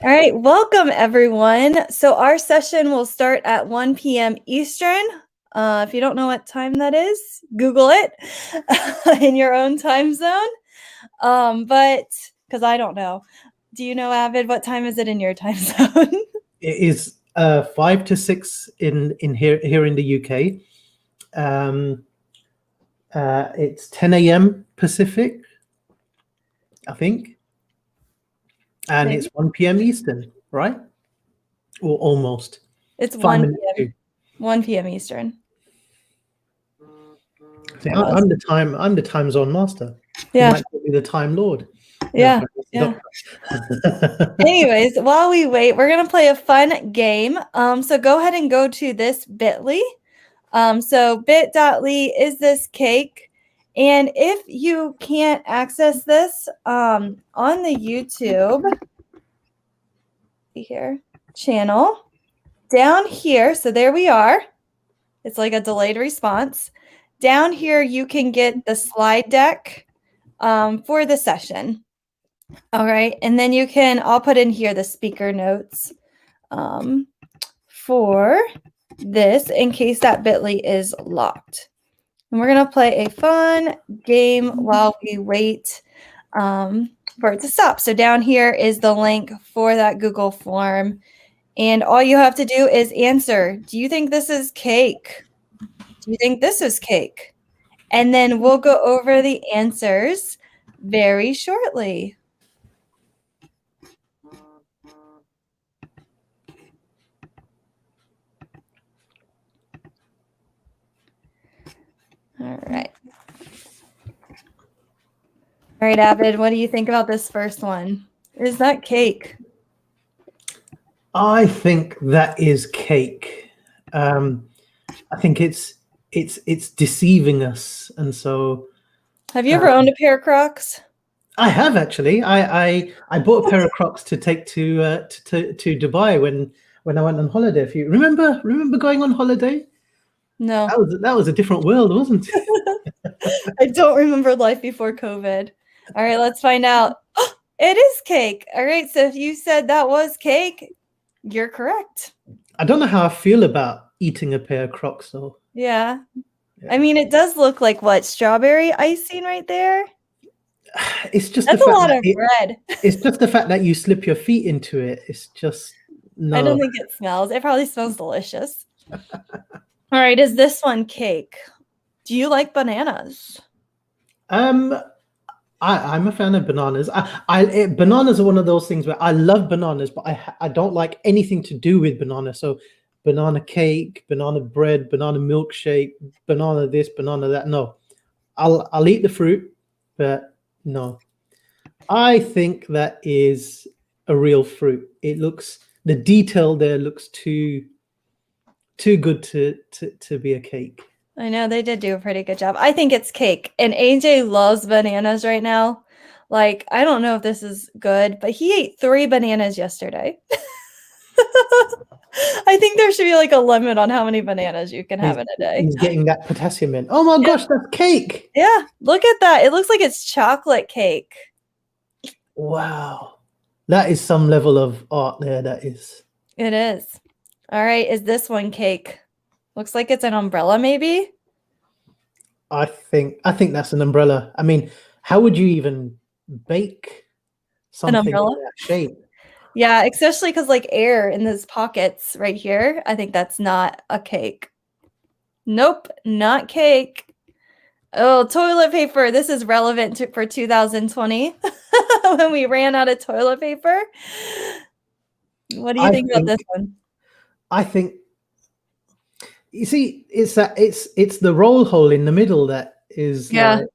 All right, welcome everyone. So our session will start at 1 p.m. Eastern. If you don't know what time that is, Google it in your own time zone. But because I don't know. Do you know, Avid, what time is it in your time zone? It is 5 to 6 in here in the UK. It's 10 a.m. Pacific, I think, and Maybe. it's 1 p.m. Eastern, right? Or almost. It's 5 1 minutes p.m. to. 1 p.m. Eastern. See, I'm the time zone master. You Yeah. might call me the time lord. Yeah. No, Yeah. Doctor. Anyways, while we wait, we're gonna play a fun game. So go ahead and go to this bit.ly. So bit.ly is this cake. And if you can't access this on the YouTube here channel, down here, so there we are. It's like a delayed response. Down here, you can get the slide deck for the session. All right, and then you can, I'll put in here the speaker notes for this in case that bit.ly is locked. And we're going to play a fun game while we wait for it to stop. So down here is the link for that Google form. And all you have to do is answer, do you think this is cake? Do you think this is cake? And then we'll go over the answers very shortly. All right. All right, Avid, what do you think about this first one? Is that cake? I think that is cake. I think it's deceiving us, and so. Have you ever owned a pair of Crocs? I have actually. I bought a pair of Crocs to take to Dubai when I went on holiday. If you remember going on holiday? No. That was a different world, wasn't it? I don't remember life before COVID. All right, let's find out. It is cake. All right, so if you said that was cake, you're correct. I don't know how I feel about eating a pair of Crocs though. Yeah. I mean, it does look like what? Strawberry icing right there? It's just That's a lot of bread. It's just the fact that you slip your feet into it. It's just no. I don't think it smells. It probably smells delicious. All right, is this one cake? Do you like bananas? I'm a fan of bananas. Bananas are one of those things where I love bananas, but I don't like anything to do with bananas. So banana cake, banana bread, banana milkshake, banana this, banana that. No, I'll eat the fruit, but no. I think that is a real fruit. The detail there looks too good to be a cake. I know they did do a pretty good job. I think it's cake. And AJ loves bananas right now. Like, I don't know if this is good, but he ate 3 bananas yesterday. I think there should be like a limit on how many bananas you can have in a day. He's getting that potassium in. Oh my gosh, that's cake. Yeah, look at that. It looks like it's chocolate cake. Wow. That is some level of art there, that is. It is. All right, is this one cake? Looks like it's an umbrella, maybe? I think that's an umbrella. I mean, how would you even bake something in that shape? Yeah, especially because like air in those pockets right here. I think that's not a cake. Nope, not cake. Oh, toilet paper. This is relevant for 2020 when we ran out of toilet paper. What do you think about this one? I think, you see, it's the roll hole in the middle that is and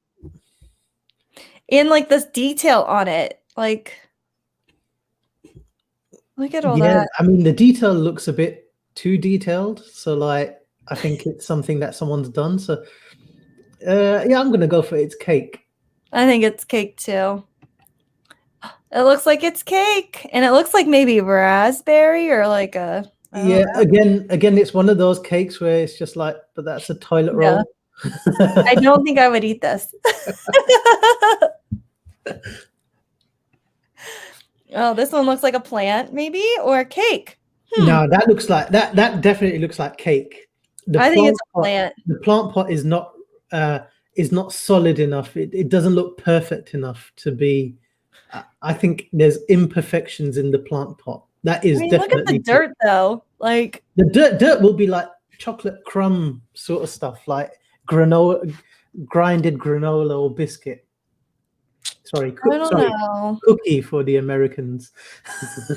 like this detail on it, like look at all that. I mean, the detail looks a bit too detailed, so like I think it's something that someone's done. So yeah, I'm gonna go for it's cake. I think it's cake too. It looks like it's cake, and it looks like maybe raspberry or like a again it's one of those cakes where it's just like, but that's a toilet roll. I don't think I would eat this. Oh, this one looks like a plant, maybe, or a cake. No, that looks like that definitely looks like cake. The I think it's plant a pot, plant. the plant pot is not solid enough. It doesn't look perfect enough to be. I think there's imperfections in the plant pot. That I is mean, look at the definitely cake. dirt, though. Like, The dirt will be like chocolate crumb sort of stuff, like granola, grinded granola or biscuit. Sorry, I don't know. cookie for the Americans.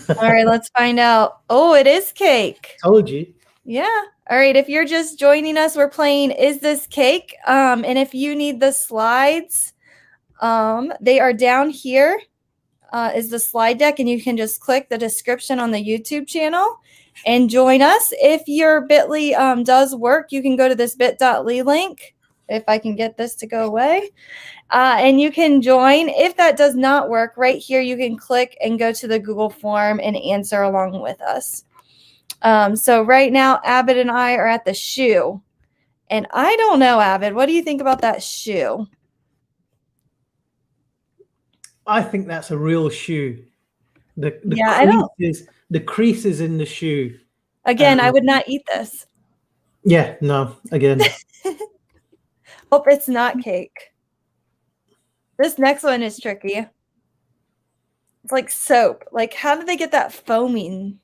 All right, let's find out. Oh, it is cake. Told you. Yeah. All right. If you're just joining us, we're playing Is This Cake? And if you need the slides, they are down here. Is the slide deck, and you can just click the description on the YouTube channel and join us. If your bit.ly does work, you can go to this bit.ly link, if I can get this to go away, and you can join. If that does not work, right here you can click and go to the Google form and answer along with us. So right now, Abid and I are at the shoe, and I don't know, Abid, what do you think about that shoe? I think that's a real shoe. The creases in the shoe. Again, I would not eat this. Yeah, no, again. Hope it's not cake. This next one is tricky. It's like soap. Like, how did they get that foaming?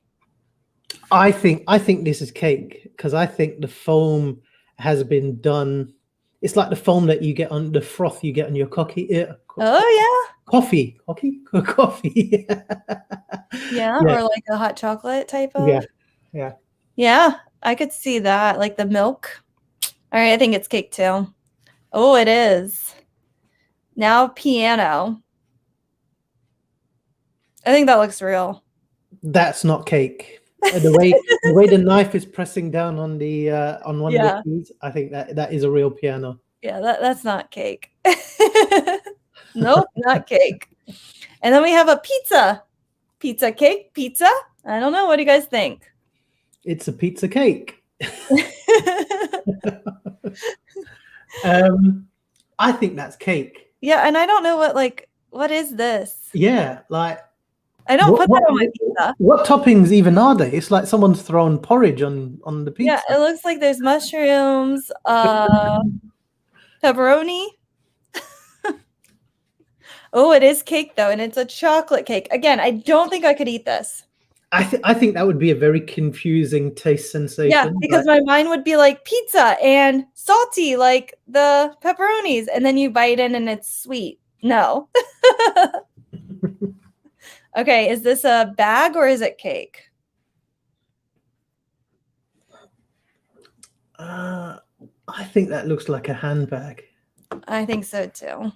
I think this is cake because I think the foam has been done. It's like the foam that you get on the froth you get on your coffee. Oh Coffee. yeah, or like a hot chocolate type of. Yeah. I could see that, like the milk. All right, I think it's cake too. Oh, it is. Now piano. I think that looks real. That's not cake. The way the knife is pressing down on the on one of the keys, I think that is a real piano. Yeah, that's not cake. Nope, not cake. And then we have a pizza. Pizza cake, pizza. I don't know. What do you guys think? It's a pizza cake. I think that's cake. Yeah, and I don't know what is this? Yeah, like I don't put that on my pizza. What toppings even are they? It's like someone's thrown porridge on the pizza. Yeah, it looks like there's mushrooms, pepperoni. Oh, it is cake though, and it's a chocolate cake. Again, I don't think I could eat this. I think that would be a very confusing taste sensation. Yeah, because my mind would be like pizza and salty, like the pepperonis, and then you bite in and it's sweet. No. Okay, is this a bag or is it cake? I think that looks like a handbag. I think so too.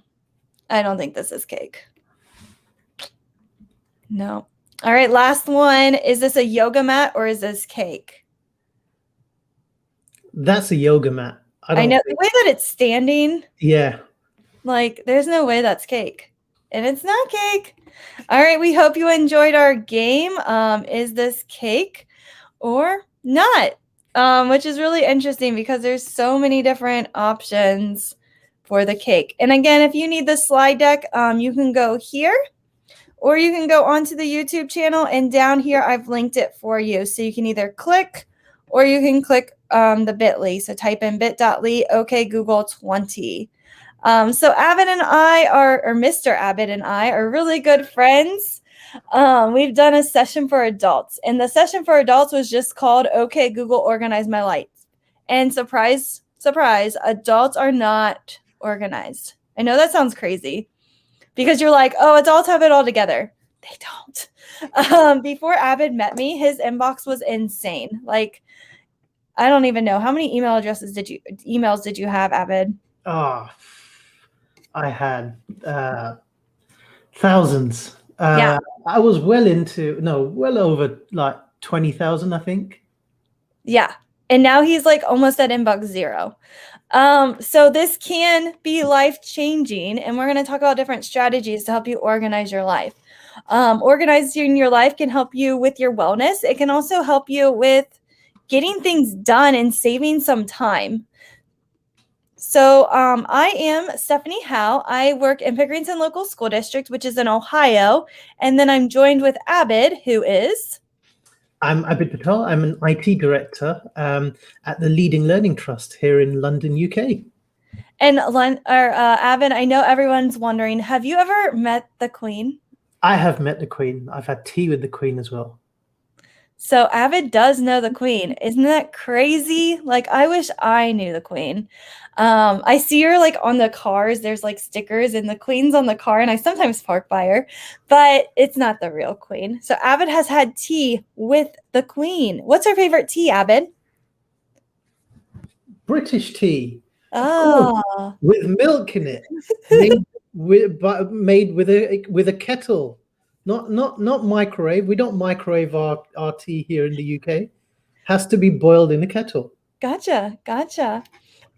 I don't think this is cake. No. All right, last one. Is this a yoga mat or is this cake? That's a yoga mat. I know the way that it's standing. Yeah. Like, there's no way that's cake. And it's not cake. All right, we hope you enjoyed our game. Is this cake or not? Which is really interesting because there's so many different options for the cake. And again, if you need the slide deck, you can go here or you can go onto the YouTube channel, and down here I've linked it for you. So you can either click or you can click the bit.ly. So type in bit.ly, okay, Google 20. So Abid and I or Mr. Abid and I are really good friends. We've done a session for adults, and the session for adults was just called Okay, Google, Organize My Life. And surprise, surprise, adults are not organized. I know that sounds crazy because you're like, oh, adults have it all together. They don't. Before Abid met me, his inbox was insane. Like, I don't even know. How many emails did you have, Abid? Oh, I had thousands. Yeah. I was well over like 20,000, I think. Yeah. And now he's like almost at inbox 0. So this can be life-changing, and we're going to talk about different strategies to help you organize your life. Organizing your life can help you with your wellness. It can also help you with getting things done and saving some time. So I am Stephanie Howe. I work in Pickerington Local School District, which is in Ohio. And then I'm joined with Abid, who is... I'm Abid Patel. I'm an IT director at the Leading Learning Trust here in London, UK. And Abid, I know everyone's wondering, have you ever met the Queen? I have met the Queen. I've had tea with the Queen as well. So Abid does know the Queen. Isn't that crazy? Like, I wish I knew the Queen. I see her like on the cars. There's like stickers and the Queen's on the car, and I sometimes park by her, but it's not the real Queen. So Abid has had tea with the Queen. What's her favorite tea, Abid? British tea. Oh, With milk in it, made with a kettle, not microwave. We don't microwave our tea here in the UK. Has to be boiled in a kettle. gotcha.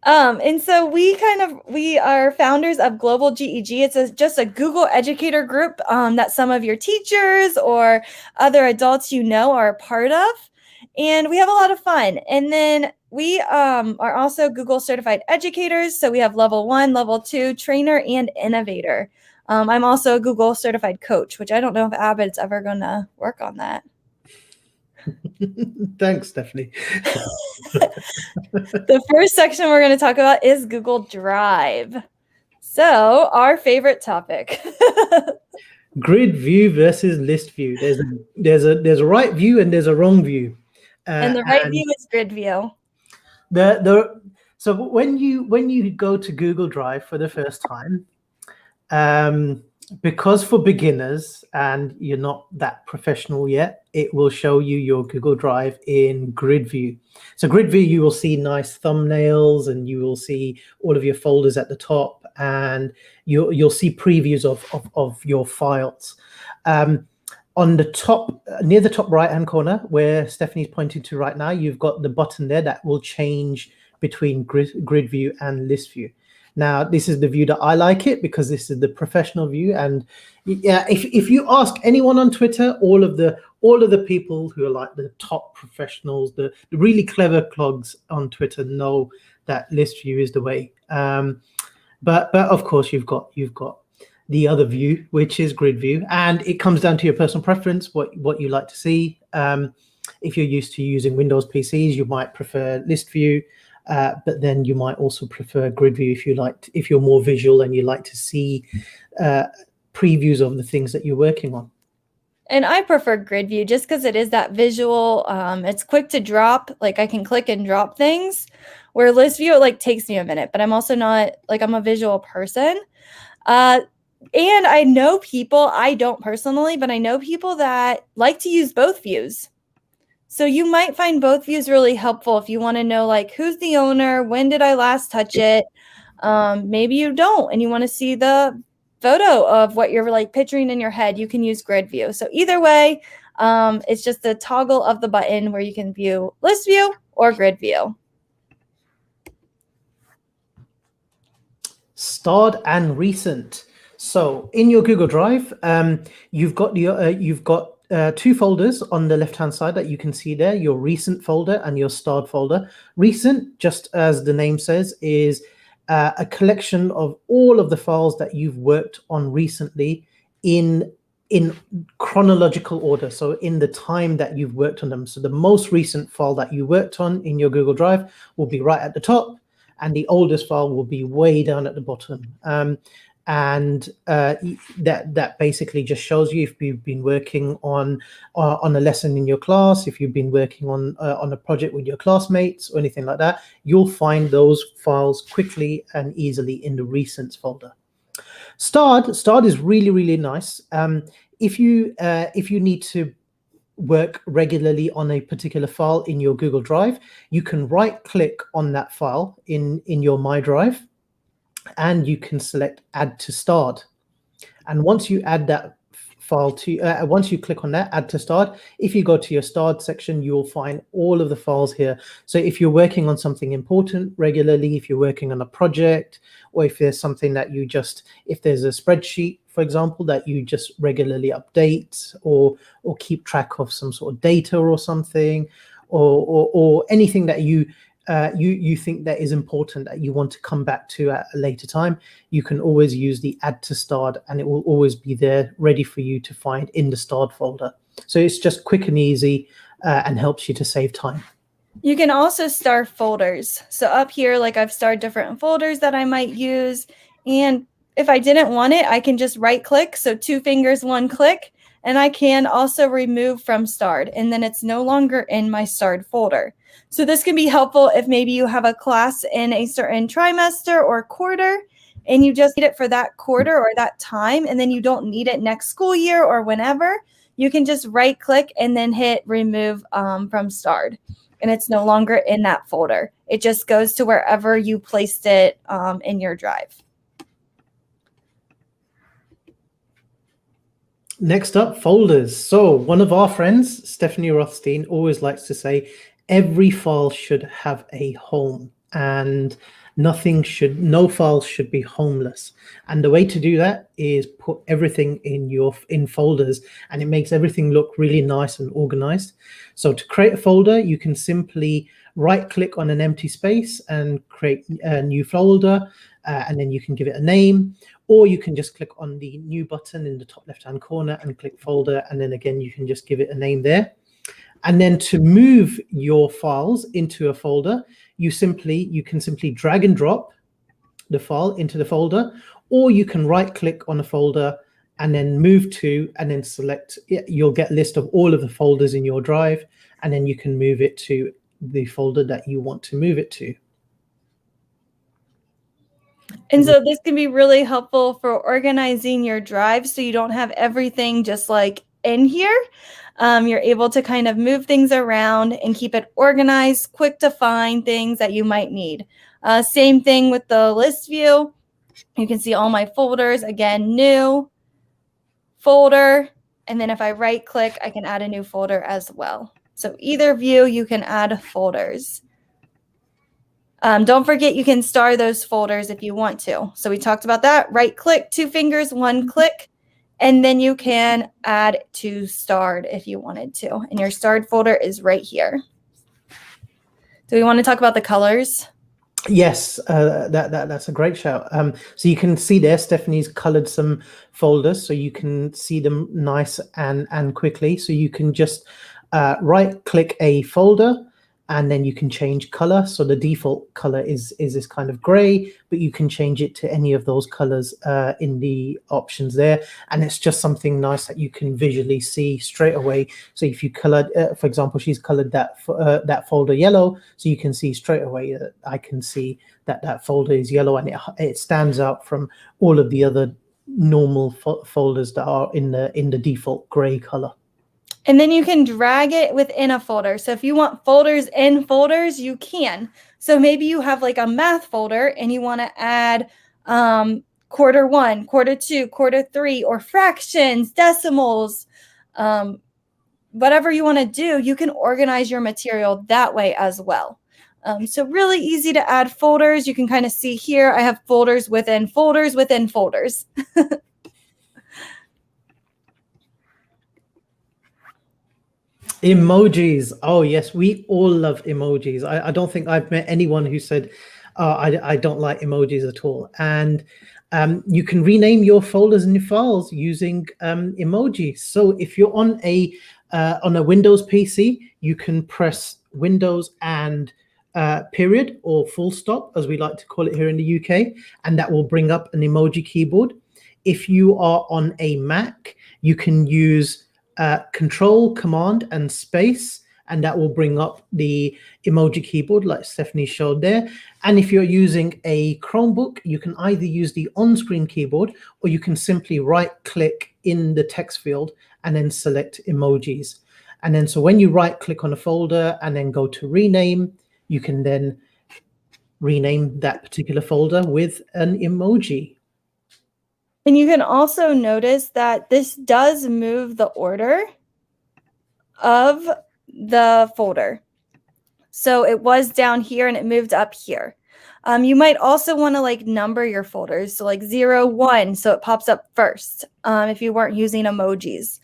And so we are founders of Global GEG. It's just a Google educator group that some of your teachers or other adults are a part of. And we have a lot of fun. And then we are also Google certified educators. So we have level 1, level 2, trainer, and innovator. I'm also a Google certified coach, which I don't know if Abid's ever going to work on that. Thanks, Stephanie. The first section we're going to talk about is Google Drive. So our favorite topic. Grid view versus list view. There's a right view and there's a wrong view. And the right view is grid view. So when you go to Google Drive for the first time, because for beginners and you're not that professional yet, it will show you your Google Drive in grid view. So grid view, you will see nice thumbnails and you will see all of your folders at the top, and you'll see previews of your files. On the top, near the top right-hand corner, where Stephanie's pointing to right now, you've got the button there that will change between grid view and list view. Now, this is the view that I like it because this is the professional view. And yeah, if you ask anyone on Twitter, all of the people who are like the top professionals, the really clever clogs on Twitter know that list view is the way. But of course, you've got the other view, which is grid view, and it comes down to your personal preference, what you like to see. If you're used to using Windows PCs, you might prefer list view. But then you might also prefer grid view if you're more visual and you like to see previews of the things that you're working on. And I prefer grid view just because it is that visual. It's quick to drop. Like I can click and drop things, where list view, it takes me a minute, but I'm also not I'm a visual person. And I know people, I don't personally, but I know people that like to use both views. So you might find both views really helpful if you want to know who's the owner, when did I last touch it. Maybe you don't and you want to see the photo of what you're picturing in your head. You can use grid view. So either way, it's just the toggle of the button where you can view list view or grid view. Starred and recent. So in your Google Drive, you've got two folders on the left-hand side that you can see there, your recent folder and your starred folder. Recent, just as the name says, is a collection of all of the files that you've worked on recently in chronological order, so in the time that you've worked on them. So the most recent file that you worked on in your Google Drive will be right at the top, and the oldest file will be way down at the bottom. And that basically just shows you if you've been working on a lesson in your class, if you've been working on a project with your classmates or anything like that, you'll find those files quickly and easily in the recents folder. Starred is really, really nice. If you need to work regularly on a particular file in your Google Drive, you can right-click on that file in your My Drive, and you can select Add to Starred. And once you add that file to, once you click on that, Add to Starred, if you go to your Starred section, you'll find all of the files here. So if you're working on something important regularly, if you're working on a project, or if there's something that you if there's a spreadsheet, for example, that you just regularly update or keep track of some sort of data or something, or anything that you you think that is important that you want to come back to at a later time, you can always use the add to starred, and it will always be there ready for you to find in the starred folder. So it's just quick and easy and helps you to save time. You can also star folders. So up here, like I've starred different folders that I might use. And if I didn't want it, I can just right click. So 2 fingers, 1 click. And I can also remove from starred. And then it's no longer in my starred folder. So this can be helpful if maybe you have a class in a certain trimester or quarter, and you just need it for that quarter or that time, and then you don't need it next school year or whenever. You can just right click and then hit remove from starred. And it's no longer in that folder. It just goes to wherever you placed it in your drive. Next up, folders. So one of our friends, Stephanie Rothstein, always likes to say, every file should have a home, and no file should be homeless. And the way to do that is put everything in folders, and it makes everything look really nice and organized. So to create a folder, you can simply right click on an empty space and create a new folder, and then you can give it a name, or you can just click on the new button in the top left hand corner and click folder, and then again you can just give it a name there. And then to move your files into a folder, you can simply drag and drop the file into the folder, or you can right click on a folder and then move to, and then select it. You'll get a list of all of the folders in your drive, and then you can move it to the folder that you want to move it to. And so this can be really helpful for organizing your drive so you don't have everything just like in here. You're able to kind of move things around and keep it organized, quick to find things that you might need. Same thing with the list view. You can see all my folders. Again, new folder. And then if I right click, I can add a new folder as well. So either view, you can add folders. Don't forget you can star those folders if you want to. So we talked about that. Right click, 2 fingers, 1 click. And then you can add to starred if you wanted to. And your starred folder is right here. Do we want to talk about the colors? Yes, that's a great shout. So you can see there, Stephanie's colored some folders so you can see them nice and quickly. So you can just right click a folder, and then you can change color. So the default color is this kind of gray, but you can change it to any of those colors in the options there. And it's just something nice that you can visually see straight away. So if you colored, for example, she's colored that folder yellow, so you can see straight away that I can see that folder is yellow, and it stands out from all of the other normal folders that are in the default gray color. And then you can drag it within a folder. So if you want folders in folders, you can. So maybe you have like a math folder and you want to add quarter 1, quarter 2, quarter 3, or fractions, decimals, whatever you want to do, you can organize your material that way as well. So really easy to add folders. You can kind of see here, I have folders within folders within folders. Emojis. Oh yes, we all love emojis. I don't think I've met anyone who said, I don't like emojis at all. And you can rename your folders and your files using emojis. So if you're on a Windows PC, you can press Windows and period, or full stop, as we like to call it here in the UK, and that will bring up an emoji keyboard. If you are on a Mac, you can use Control, Command, and Space, and that will bring up the emoji keyboard like Stephanie showed there. And if you're using a Chromebook, you can either use the on-screen keyboard, or you can simply right-click in the text field and then select emojis. And then so when you right-click on a folder and then go to rename, you can then rename that particular folder with an emoji. And you can also notice that this does move the order of the folder. So it was down here and it moved up here. You might also want to like number your folders. So like 0, 1, so it pops up first if you weren't using emojis.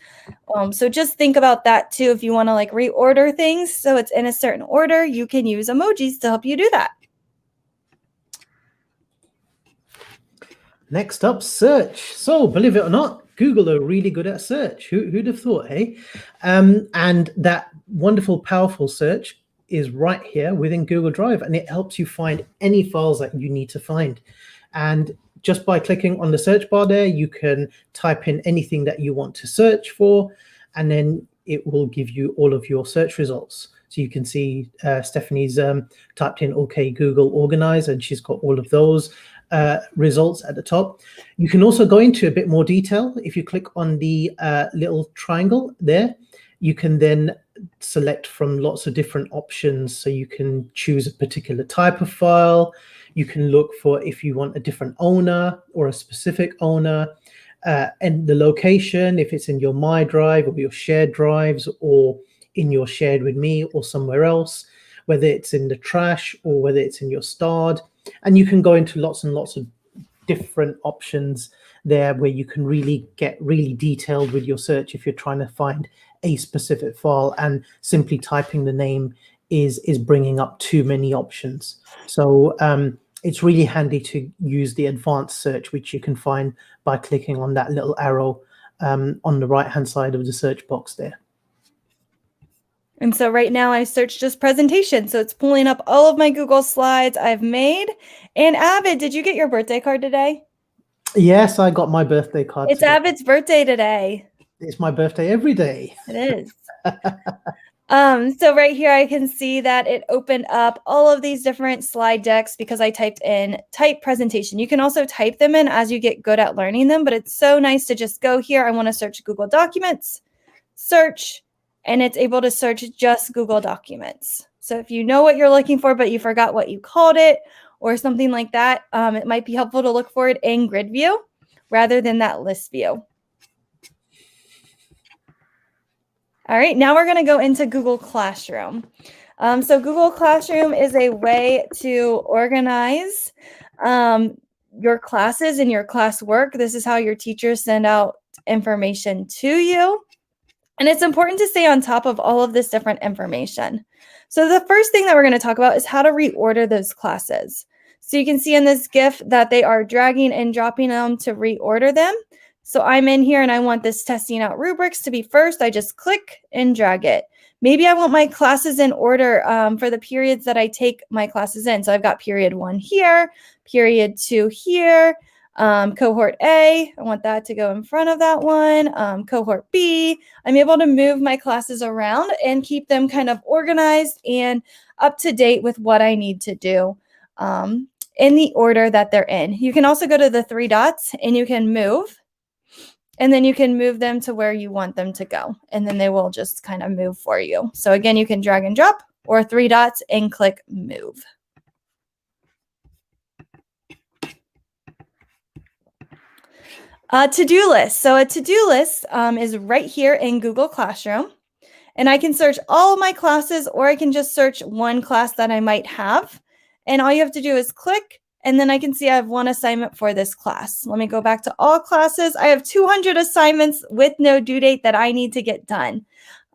So just think about that too. If you want to like reorder things so it's in a certain order, you can use emojis to help you do that. Next up, search. So believe it or not, Google are really good at search. Who'd have thought, hey? And that wonderful, powerful search is right here within Google Drive, and it helps you find any files that you need to find. And just by clicking on the search bar there, you can type in anything that you want to search for, and then it will give you all of your search results. So you can see Stephanie's typed in OK Google Organize, and she's got all of those results at the top. You can also go into a bit more detail. If you click on the little triangle there, you can then select from lots of different options. So you can choose a particular type of file. You can look for if you want a different owner or a specific owner, and the location, if it's in your My Drive or your shared drives or in your shared with me or somewhere else, whether it's in the trash or whether it's in your starred. And you can go into lots and lots of different options there where you can really get really detailed with your search if you're trying to find a specific file, and simply typing the name is bringing up too many options. So it's really handy to use the advanced search, which you can find by clicking on that little arrow on the right hand side of the search box there. And so right now I searched just presentation. So it's pulling up all of my Google Slides I've made. And Avid, did you get your birthday card today? Yes, I got my birthday card. It's today. Avid's birthday today. It's my birthday every day. It is. So right here, I can see that it opened up all of these different slide decks because I typed in type presentation. You can also type them in as you get good at learning them, but it's so nice to just go here. I want to search Google Documents, search, and it's able to search just Google Documents. So if you know what you're looking for, but you forgot what you called it or something like that, it might be helpful to look for it in grid view rather than that list view. All right, now we're going to go into Google Classroom. So Google Classroom is a way to organize your classes and your classwork. This is how your teachers send out information to you. And it's important to stay on top of all of this different information. So the first thing that we're going to talk about is how to reorder those classes. So you can see in this GIF that they are dragging and dropping them to reorder them. So I'm in here and I want this testing out rubrics to be first. I just click and drag it. Maybe I want my classes in order for the periods that I take my classes in. So I've got period 1 here, period 2 here, cohort A, I want that to go in front of that one, cohort B. I'm able to move my classes around and keep them kind of organized and up to date with what I need to do in the order that they're in. You can also go to the 3 dots and you can move. And then you can move them to where you want them to go. And then they will just kind of move for you. So again, you can drag and drop or 3 dots and click move. To-do list. So a to-do list is right here in Google Classroom. And I can search all of my classes, or I can just search one class that I might have. And all you have to do is click. And then I can see I have 1 assignment for this class. Let me go back to all classes. I have 200 assignments with no due date that I need to get done.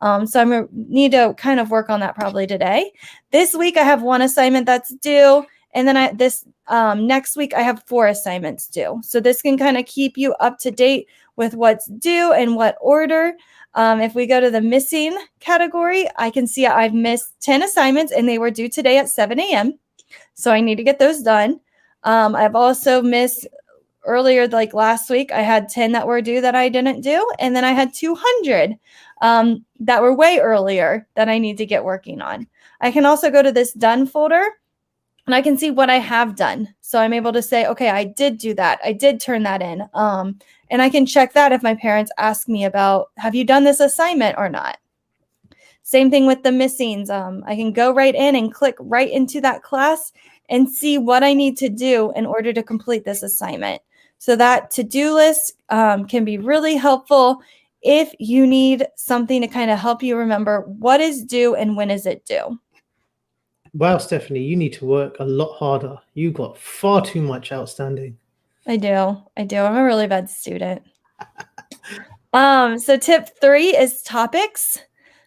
So I'm going to need to kind of work on that probably today. This week I have 1 assignment that's due. And then next week I have 4 assignments due. So this can kind of keep you up to date with what's due and what order. If we go to the missing category, I can see I've missed 10 assignments and they were due today at 7 a.m. So I need to get those done. I've also missed earlier, like last week, I had 10 that were due that I didn't do. And then I had 200 that were way earlier that I need to get working on. I can also go to this done folder and I can see what I have done. So I'm able to say, okay, I did do that. I did turn that in. And I can check that if my parents ask me about, have you done this assignment or not? Same thing with the missings. I can go right in and click right into that class and see what I need to do in order to complete this assignment. So that to-do list can be really helpful if you need something to kind of help you remember what is due and when is it due. Wow, Stephanie, you need to work a lot harder. You got far too much outstanding. I do. I'm a really bad student. So tip 3 is topics.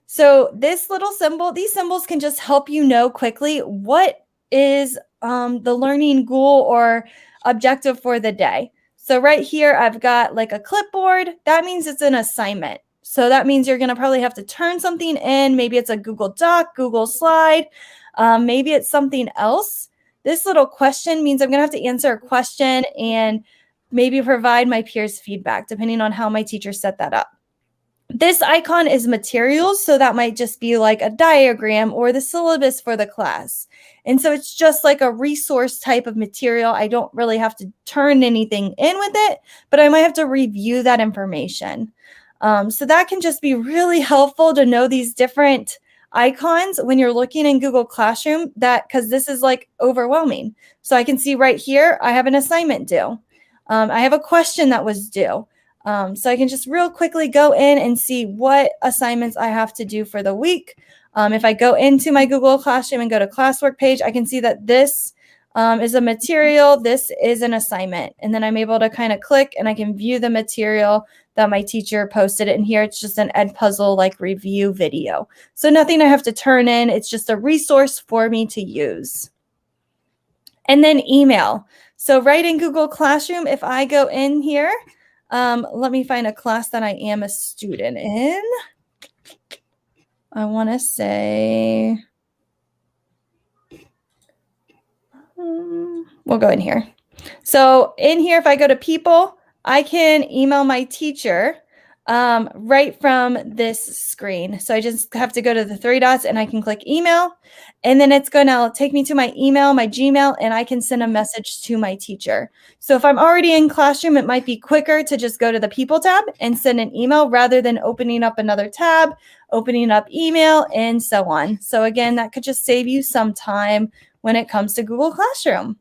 So this little symbol, these symbols can just help you know quickly what is the learning goal or objective for the day. So right here, I've got like a clipboard. That means it's an assignment. So that means you're going to probably have to turn something in. Maybe it's a Google Doc, Google Slide. Maybe it's something else. This little question means I'm going to have to answer a question and maybe provide my peers feedback, depending on how my teacher set that up. This icon is materials, so that might just be like a diagram or the syllabus for the class. And so it's just like a resource type of material. I don't really have to turn anything in with it, but I might have to review that information. So that can just be really helpful to know these different icons when you're looking in Google Classroom, that because this is like overwhelming. So I can see right here, I have an assignment due. I have a question that was due. So I can just real quickly go in and see what assignments I have to do for the week. If I go into my Google Classroom and go to classwork page, I can see that this is a material, this is an assignment. And then I'm able to kind of click and I can view the material that my teacher posted. And here it's just an Edpuzzle like review video. So nothing I have to turn in, it's just a resource for me to use. And then email. So right in Google Classroom, if I go in here, let me find a class that I am a student in. I want to say, we'll go in here. So in here, if I go to people, I can email my teacher right from this screen. So I just have to go to the 3 dots and I can click email. And then it's going to take me to my email, my Gmail, and I can send a message to my teacher. So if I'm already in Classroom, it might be quicker to just go to the People tab and send an email rather than opening up another tab, opening up email, and so on. So again, that could just save you some time when it comes to Google Classroom.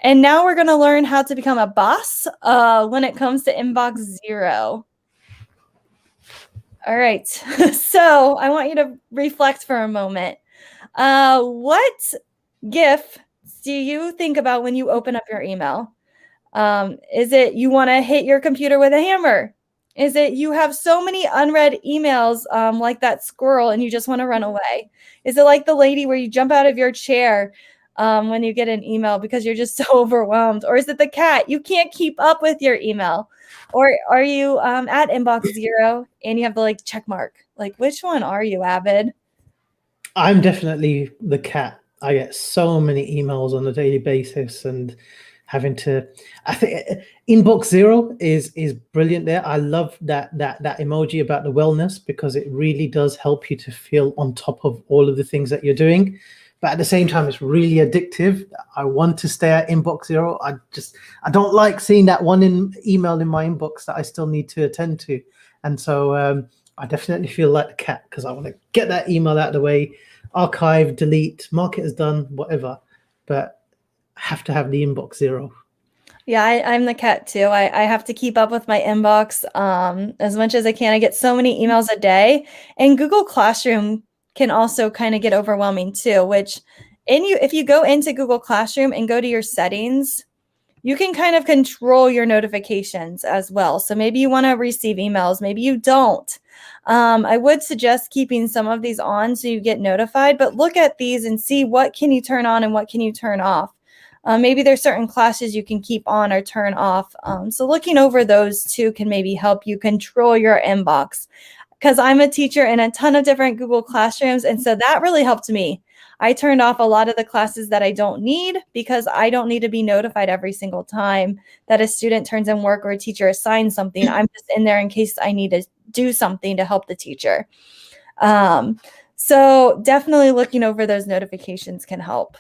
And now we're going to learn how to become a boss when it comes to Inbox Zero. All right. So I want you to reflect for a moment. What GIF do you think about when you open up your email? Is it you want to hit your computer with a hammer? Is it you have so many unread emails like that squirrel and you just want to run away? Is it like the lady where you jump out of your chair when you get an email because you're just so overwhelmed? Or is it the cat? You can't keep up with your email. Or are you at Inbox Zero and you have the like check mark? Like, which one are you, Avid? I'm definitely the cat. I get so many emails on a daily basis and having to, I think Inbox Zero is brilliant there. I love that emoji about the wellness because it really does help you to feel on top of all of the things that you're doing. But at the same time, it's really addictive. I want to stay at Inbox Zero. I don't like seeing that one email in my inbox that I still need to attend to. And so I definitely feel like the cat because I want to get that email out of the way, archive, delete, mark it as done, whatever. But I have to have the Inbox Zero. Yeah, I'm the cat too. I have to keep up with my inbox as much as I can. I get so many emails a day. And Google Classroom can also kind of get overwhelming too, which if you go into Google Classroom and go to your settings, you can kind of control your notifications as well. So maybe you want to receive emails, maybe you don't. I would suggest keeping some of these on so you get notified, but look at these and see what can you turn on and what can you turn off. Maybe there's certain classes you can keep on or turn off. So looking over those two can maybe help you control your inbox. Because I'm a teacher in a ton of different Google Classrooms, and so that really helped me. I turned off a lot of the classes that I don't need because I don't need to be notified every single time that a student turns in work or a teacher assigns something. I'm just in there in case I need to do something to help the teacher. So definitely looking over those notifications can help.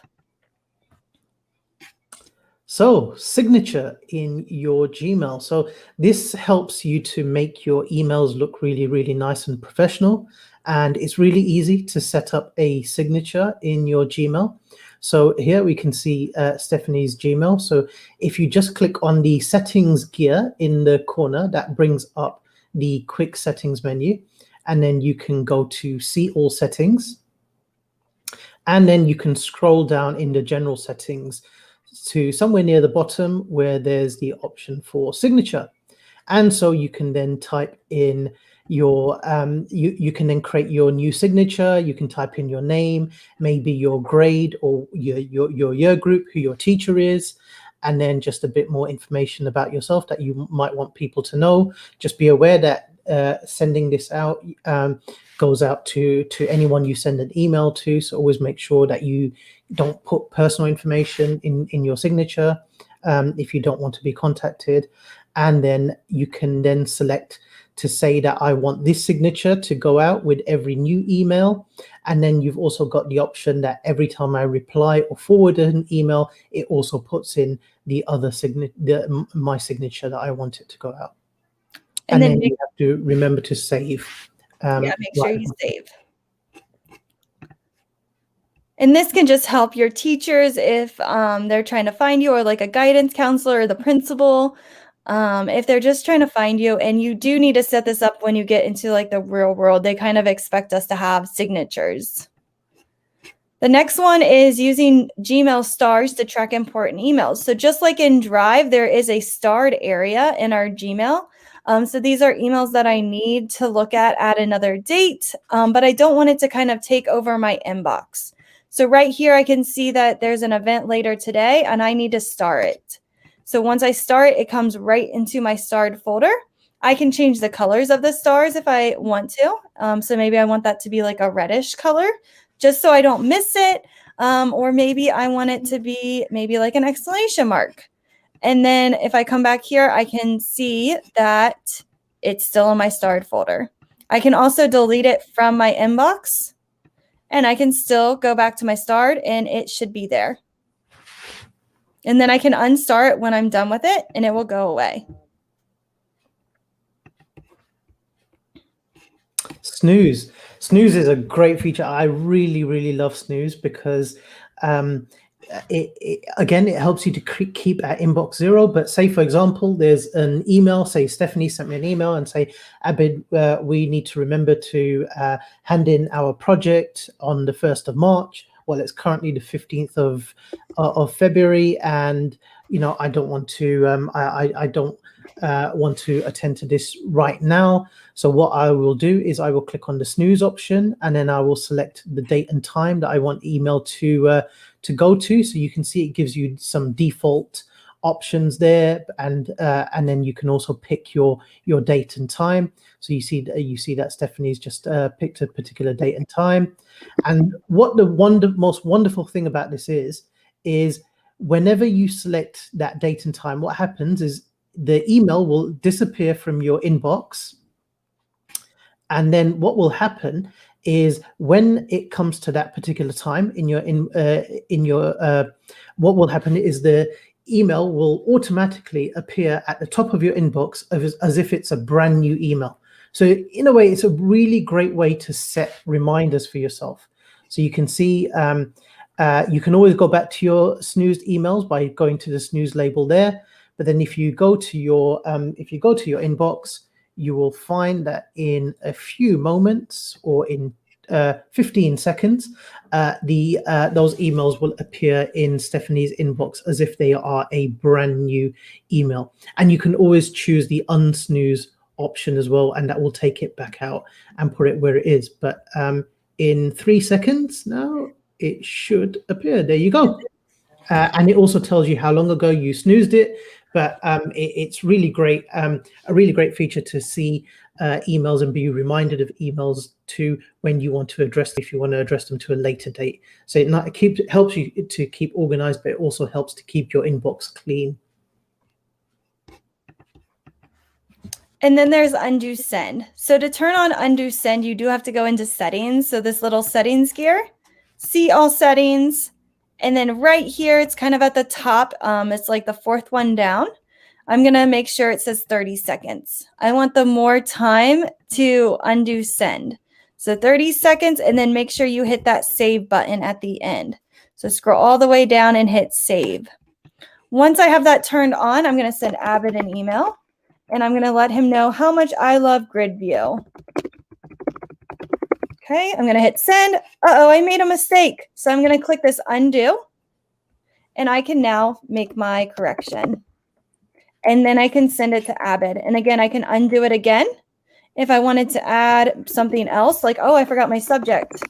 So signature in your Gmail. So this helps you to make your emails look really, really nice and professional. And it's really easy to set up a signature in your Gmail. So here we can see Stephanie's Gmail. So if you just click on the settings gear in the corner, that brings up the quick settings menu. And then you can go to see all settings. And then you can scroll down in the general settings to somewhere near the bottom where there's the option for signature. And so you can then type in your, you can then create your new signature. You can type in your name, maybe your grade or your year group, who your teacher is, and then just a bit more information about yourself that you might want people to know. Just be aware that sending this out goes out to anyone you send an email to. So always make sure that you don't put personal information in your signature if you don't want to be contacted. And then you can then select to say that I want this signature to go out with every new email. And then you've also got the option that every time I reply or forward an email, it also puts in the other my signature that I want it to go out. And then you have to remember to save. Make sure you save. And this can just help your teachers if they're trying to find you, or like a guidance counselor or the principal. If they're just trying to find you, and you do need to set this up when you get into like the real world, they kind of expect us to have signatures. The next one is using Gmail stars to track important emails. So just like in Drive, there is a starred area in our Gmail. So these are emails that I need to look at another date, but I don't want it to kind of take over my inbox. So right here, I can see that there's an event later today and I need to star it. So once I star it, it comes right into my starred folder. I can change the colors of the stars if I want to. So maybe I want that to be like a reddish color, just so I don't miss it. Or maybe I want it to be maybe like an exclamation mark. And then if I come back here, I can see that it's still in my starred folder. I can also delete it from my inbox, and I can still go back to my starred and it should be there. And then I can unstar it when I'm done with it and it will go away. Snooze. Snooze is a great feature. I really, really love Snooze because it helps you to keep at inbox zero. But say, for example, there's an email, say Stephanie sent me an email and say, Abid, we need to remember to hand in our project on the 1st of March. Well, it's currently the 15th of February, and I don't want to I don't want to attend to this right now. So what I will do is I will click on the snooze option, and then I will select the date and time that I want email to go to. So you can see it gives you some default options there, and then you can also pick your date and time. So you see that Stephanie's just picked a particular date and time. And what the most wonderful thing about this is whenever you select that date and time, what happens is the email will disappear from your inbox. And then what will happen is when it comes to that particular time what will happen is the email will automatically appear at the top of your inbox as if it's a brand new email. So in a way, it's a really great way to set reminders for yourself. So you can see, you can always go back to your snoozed emails by going to the snooze label there. But then if you go to your inbox, you will find that in a few moments or in 15 seconds, those emails will appear in Stephanie's inbox as if they are a brand new email. And you can always choose the unsnooze option as well, and that will take it back out and put it where it is. But in 3 seconds now, it should appear. There you go. And it also tells you how long ago you snoozed it. But it's really great, a really great feature to see emails and be reminded of emails to when you want to address them, if you want to address them to a later date. So it helps you to keep organized, but it also helps to keep your inbox clean. And then there's undo send. So to turn on undo send, you do have to go into settings. So this little settings gear, see all settings. And then right here, it's kind of at the top. It's like the fourth one down. I'm going to make sure it says 30 seconds. I want the more time to undo send. So 30 seconds, and then make sure you hit that save button at the end. So scroll all the way down and hit save. Once I have that turned on, I'm going to send Abid an email, and I'm going to let him know how much I love grid view. Okay, I'm going to hit send. Uh-oh, I made a mistake. So I'm going to click this undo, and I can now make my correction. And then I can send it to Abed. And again, I can undo it again if I wanted to add something else, like, oh, I forgot my subject.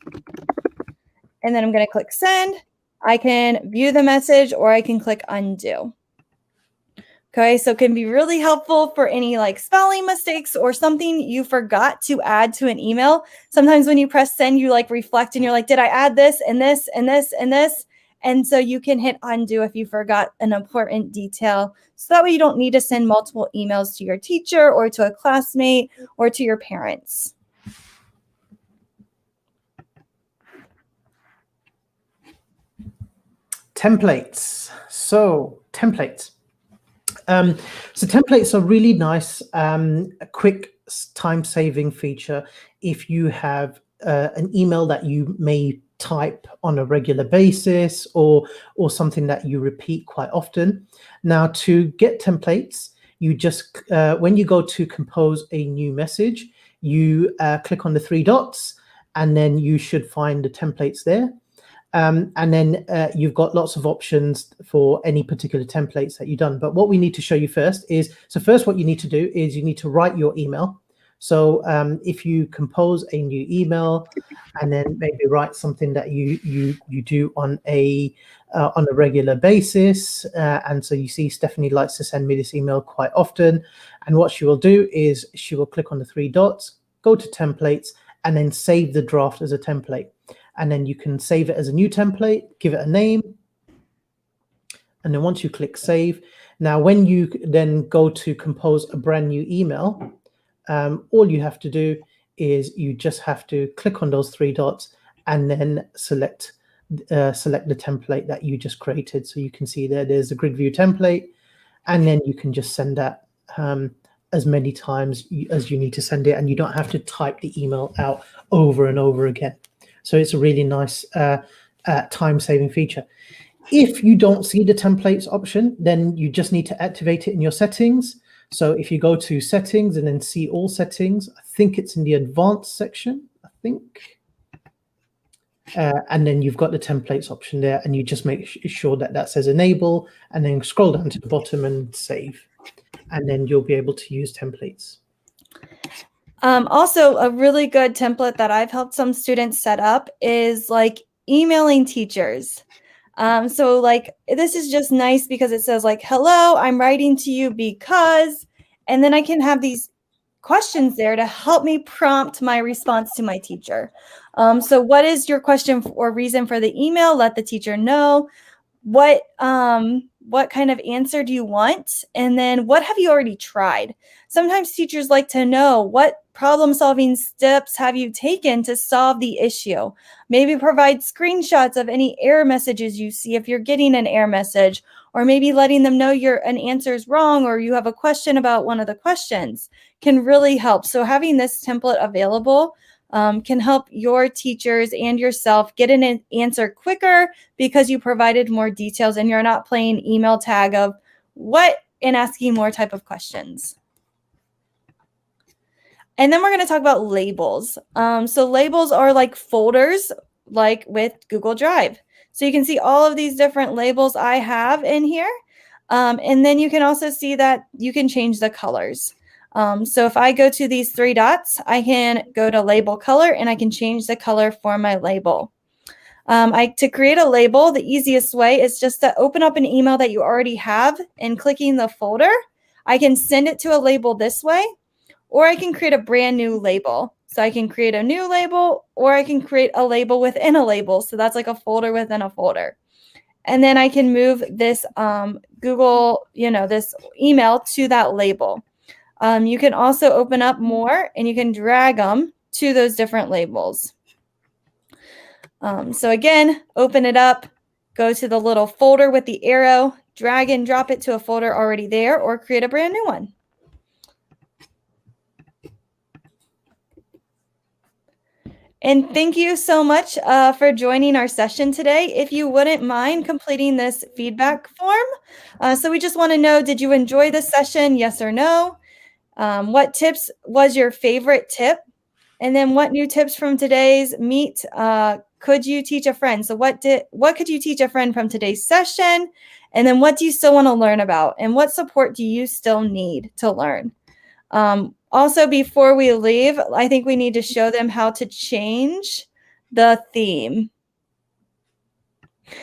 And then I'm going to click send. I can view the message, or I can click undo. Okay, so it can be really helpful for any like spelling mistakes or something you forgot to add to an email. Sometimes when you press send, you like reflect and you're like, did I add this and this and this and this? And so you can hit undo if you forgot an important detail. So that way you don't need to send multiple emails to your teacher or to a classmate or to your parents. Templates. So templates. So templates are really nice, a quick time-saving feature if you have an email that you may type on a regular basis or something that you repeat quite often. Now, to get templates, you just when you go to compose a new message, you click on the three dots, and then you should find the templates there. And then you've got lots of options for any particular templates that you've done. But what we need to show you first is, so first what you need to do is you need to write your email. So if you compose a new email and then maybe write something that you do on a regular basis, and so you see Stephanie likes to send me this email quite often, and what she will do is she will click on the three dots, go to templates, and then save the draft as a template. And then you can save it as a new template, give it a name. And then once you click save, now when you then go to compose a brand new email, all you have to do is you just have to click on those three dots and then select the template that you just created. So you can see there's a grid view template, and then you can just send that as many times as you need to send it, and you don't have to type the email out over and over again. So it's a really nice time-saving feature. If you don't see the templates option, then you just need to activate it in your settings. So if you go to settings and then see all settings, I think it's in the advanced section, I think. And then you've got the templates option there, and you just make sure that says enable, and then scroll down to the bottom and save. And then you'll be able to use templates. Also, a really good template that I've helped some students set up is like emailing teachers. So like this is just nice because it says like, hello, I'm writing to you because, and then I can have these questions there to help me prompt my response to my teacher. So what is your question or reason for the email? Let the teacher know. What kind of answer do you want? And then what have you already tried? Sometimes teachers like to know, what problem-solving steps have you taken to solve the issue? Maybe provide screenshots of any error messages you see if you're getting an error message, or maybe letting them know an answer is wrong or you have a question about one of the questions can really help. So having this template available can help your teachers and yourself get an answer quicker because you provided more details and you're not playing email tag of what and asking more type of questions. And then we're going to talk about labels. So labels are like folders, like with Google Drive. So you can see all of these different labels I have in here. And then you can also see that you can change the colors. So if I go to these three dots, I can go to label color and I can change the color for my label. To create a label, the easiest way is just to open up an email that you already have and clicking the folder. I can send it to a label this way, or I can create a brand new label. So I can create a new label, or I can create a label within a label. So that's like a folder within a folder. And then I can move this Google, this email to that label. You can also open up more and you can drag them to those different labels. So again, open it up, go to the little folder with the arrow, drag and drop it to a folder already there, or create a brand new one. And thank you so much for joining our session today. If you wouldn't mind completing this feedback form. So we just want to know, did you enjoy this session? Yes or no? What tips was your favorite tip? And then what new tips from today's meet could you teach a friend? So what could you teach a friend from today's session? And then what do you still want to learn about? And what support do you still need to learn? Also, before we leave, I think we need to show them how to change the theme.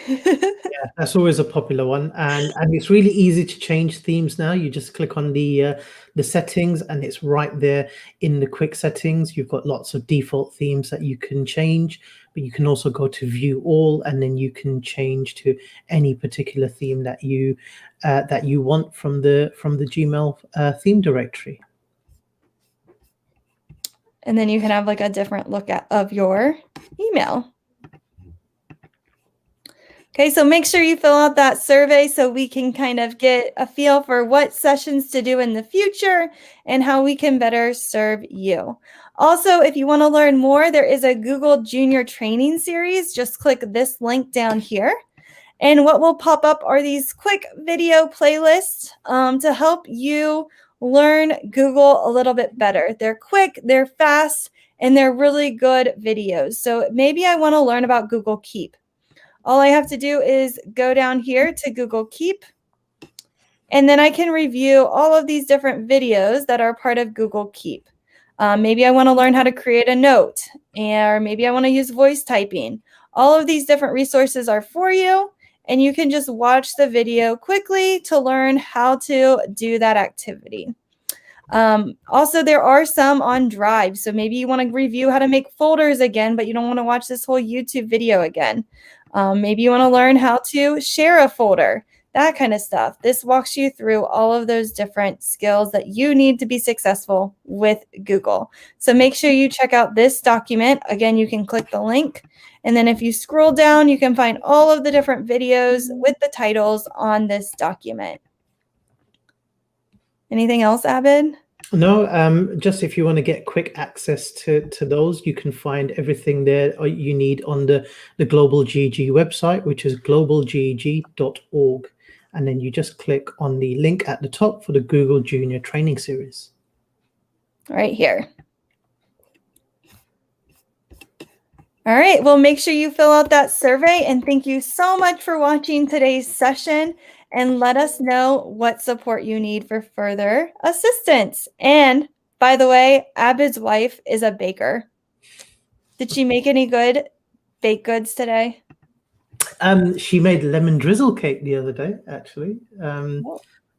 Yeah, that's always a popular one, and it's really easy to change themes now. You just click on the settings, and it's right there in the quick settings. You've got lots of default themes that you can change, but you can also go to view all, and then you can change to any particular theme that you want from the Gmail theme directory. And then you can have like a different look of your email. Okay, so make sure you fill out that survey so we can kind of get a feel for what sessions to do in the future and how we can better serve you. Also, if you want to learn more, there is a Google Junior training series. Just click this link down here. And what will pop up are these quick video playlists to help you learn Google a little bit better. They're quick, they're fast, and they're really good videos. So maybe I want to learn about Google Keep. All I have to do is go down here to Google Keep, and then I can review all of these different videos that are part of Google Keep. Maybe I want to learn how to create a note, or maybe I want to use voice typing. All of these different resources are for you, and you can just watch the video quickly to learn how to do that activity. Also, there are some on Drive, so maybe you want to review how to make folders again, but you don't want to watch this whole YouTube video again. Maybe you want to learn how to share a folder, that kind of stuff. This walks you through all of those different skills that you need to be successful with Google. So make sure you check out this document. Again, you can click the link. And then if you scroll down, you can find all of the different videos with the titles on this document. Anything else, Abid? No, just if you want to get quick access to those, you can find everything there you need on the Global GEG website, which is globalgeg.org. And then you just click on the link at the top for the Google Junior Training Series. Right here. All right, well, make sure you fill out that survey, and thank you so much for watching today's session, and let us know what support you need for further assistance. And by the way, Abid's wife is a baker. Did she make any good baked goods today? She made lemon drizzle cake the other day, actually.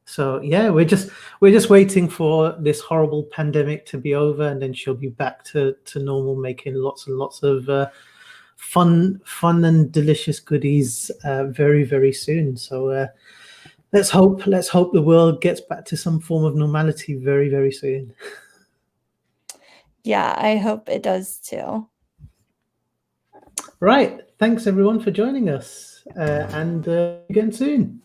So yeah, we're just waiting for this horrible pandemic to be over, and then she'll be back to normal, making lots and lots of fun and delicious goodies very, very soon. So let's hope the world gets back to some form of normality very, very soon. Yeah, I hope it does too. Right. Thanks everyone for joining us, and again soon.